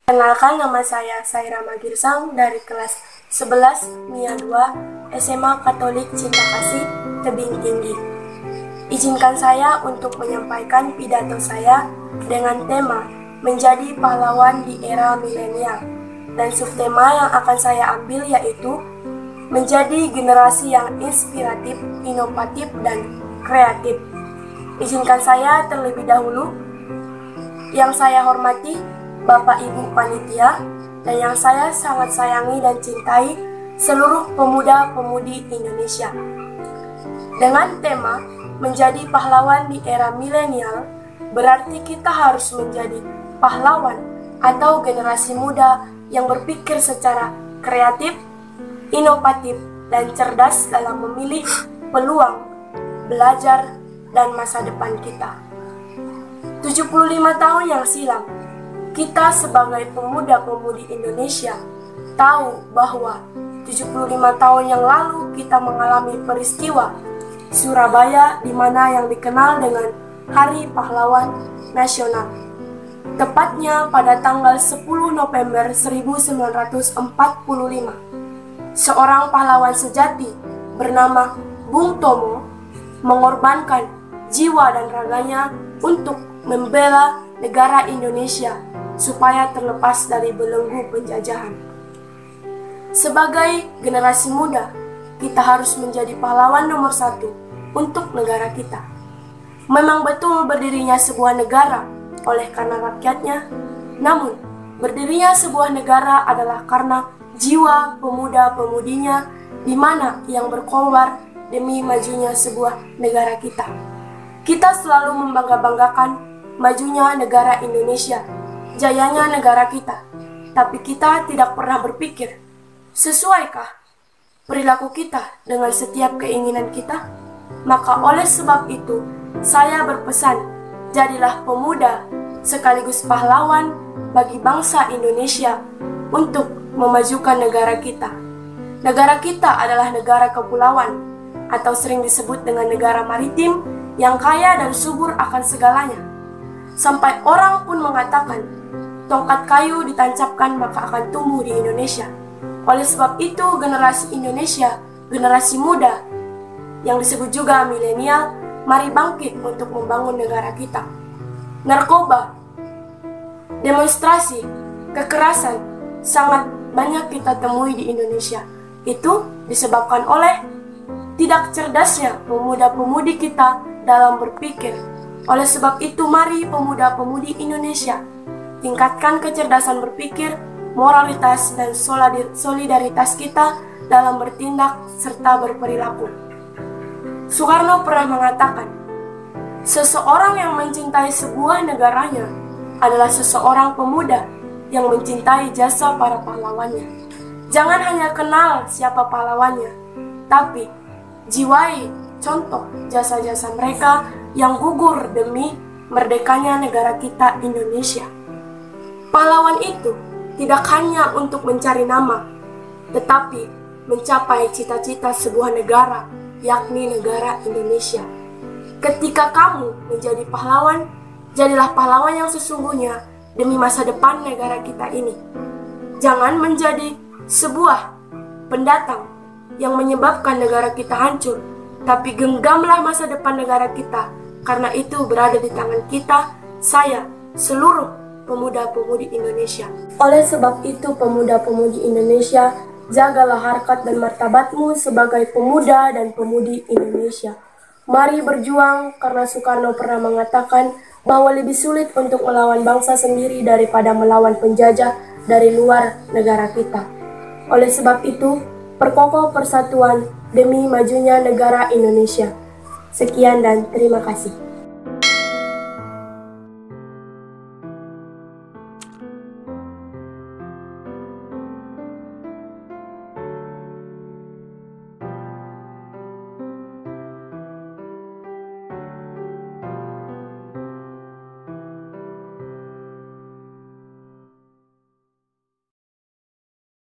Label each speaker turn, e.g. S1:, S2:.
S1: Kenalkan, nama saya Saira Magirsang dari kelas 11 MIA 2 SMA Katolik Cinta Kasih Tebing Tinggi. Izinkan saya untuk menyampaikan pidato saya dengan tema menjadi pahlawan di era milenial, dan subtema yang akan saya ambil yaitu menjadi generasi yang inspiratif, inovatif, dan kreatif. Izinkan saya terlebih dahulu, yang saya hormati Bapak Ibu Panitia, dan yang saya sangat sayangi dan cintai seluruh pemuda-pemudi Indonesia. Dengan tema menjadi pahlawan di era milenial, berarti kita harus menjadi pahlawan atau generasi muda yang berpikir secara kreatif, inovatif, dan cerdas dalam memilih peluang, belajar, dan masa depan kita. 75 tahun yang silam, kita sebagai pemuda-pemudi Indonesia tahu bahwa 75 tahun yang lalu kita mengalami peristiwa Surabaya, di mana yang dikenal dengan Hari Pahlawan Nasional. Tepatnya pada tanggal 10 November 1945, seorang pahlawan sejati bernama Bung Tomo mengorbankan jiwa dan raganya untuk membela negara Indonesia supaya terlepas dari belenggu penjajahan. Sebagai generasi muda, kita harus menjadi pahlawan nomor satu untuk negara kita. Memang betul berdirinya sebuah negara oleh karena rakyatnya, namun berdirinya sebuah negara adalah karena jiwa pemuda-pemudinya, di mana yang berkorban demi majunya sebuah negara kita. Kita selalu membangga-banggakan majunya negara Indonesia, jayanya negara kita, tapi kita tidak pernah berpikir, sesuaikah perilaku kita dengan setiap keinginan kita? Maka oleh sebab itu, saya berpesan, jadilah pemuda sekaligus pahlawan bagi bangsa Indonesia untuk memajukan negara kita. Negara kita adalah negara kepulauan, atau sering disebut dengan negara maritim yang kaya dan subur akan segalanya. Sampai orang pun mengatakan, tongkat kayu ditancapkan maka akan tumbuh di Indonesia. Oleh sebab itu, generasi Indonesia, generasi muda, yang disebut juga milenial, mari bangkit untuk membangun negara kita. Narkoba, demonstrasi, kekerasan sangat banyak kita temui di Indonesia. Itu disebabkan oleh tidak cerdasnya pemuda-pemudi kita dalam berpikir. Oleh sebab itu, mari pemuda-pemudi Indonesia tingkatkan kecerdasan berpikir, moralitas, dan solidaritas kita dalam bertindak serta berperilaku. Soekarno pernah mengatakan, seseorang yang mencintai sebuah negaranya adalah seseorang pemuda yang mencintai jasa para pahlawannya. Jangan hanya kenal siapa pahlawannya, tapi jiwai contoh jasa-jasa mereka yang gugur demi merdekanya negara kita Indonesia. Pahlawan itu tidak hanya untuk mencari nama, tetapi mencapai cita-cita sebuah negara, yakni negara Indonesia. Ketika kamu menjadi pahlawan, jadilah pahlawan yang sesungguhnya demi masa depan negara kita ini. Jangan menjadi sebuah pendatang yang menyebabkan negara kita hancur, tapi genggamlah masa depan negara kita, karena itu berada di tangan kita, saya, seluruh pemuda-pemudi Indonesia. Oleh sebab itu, pemuda-pemudi Indonesia, jagalah harkat dan martabatmu sebagai pemuda dan pemudi Indonesia. Mari berjuang, karena Soekarno pernah mengatakan bahwa lebih sulit untuk melawan bangsa sendiri daripada melawan penjajah dari luar negara kita. Oleh sebab itu, perkokoh persatuan demi majunya negara Indonesia. Sekian dan terima kasih.